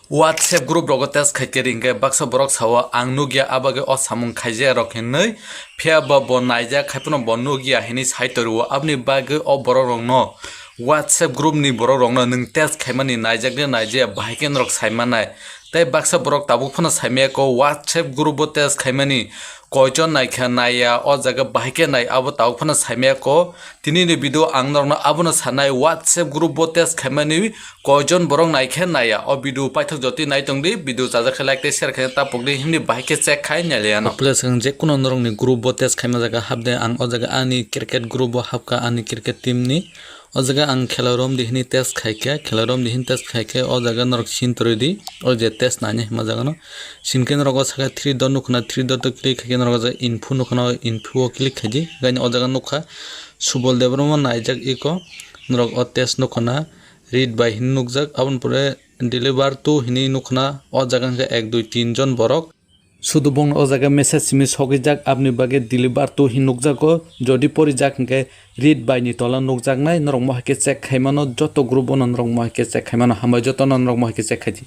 WhatsApp group rogo test khaike ringke baksa borok sawa ang nugia abage o samung khaije rok hinai phia ba bon naija khaipuno bon nugia hini saitoru abni bage o borok rok no WhatsApp group ni borok rok no nung test khaimani naijak ne naije bahaiken rok SAIMANAI tai baksa borok tabuk phana saimia ko WhatsApp group bo test khaimani koijon naikha naya o jaga bahike nai abo tabuk phana saimia ko tini ni video ang norno abono sanai WhatsApp group bo test khaimani koijon borok naikha naya o video paithak joti nai tongdi video jaja like te share khaina tapukdi himni bahike check khai nyaliano plus ang je kuno norong ni group bo test khaima jaga habde ang o jaga ani cricket group bo habka ani cricket team ni o jaga ang khelarom dihini test khaike khelarom dihin test khaike o jaga norok sin toridi o je test nani hima jaga no sinken rogo saka 3 dot nukna 3 dot click khaike rogo ja info nukna info click khaji gani o jaga nukha subol debroma naijak iko norok o test nukna read by hin nukjak abon pore deliver to hini nukna o jaga 1 2 3 jon borok শুধু বং ও জায়গা message সিমিস hockey যাক আপনি বাগে deliver তো হি নুকজাকো যদি পরি যাক কে read by নি তলা নুকজাক নাই নরং মহাকে চেক খাইমানো যত গ্রুপ বন নরং মহাকে চেক খাইমানো হামাই যত নরং মহাকে চেক খাইজি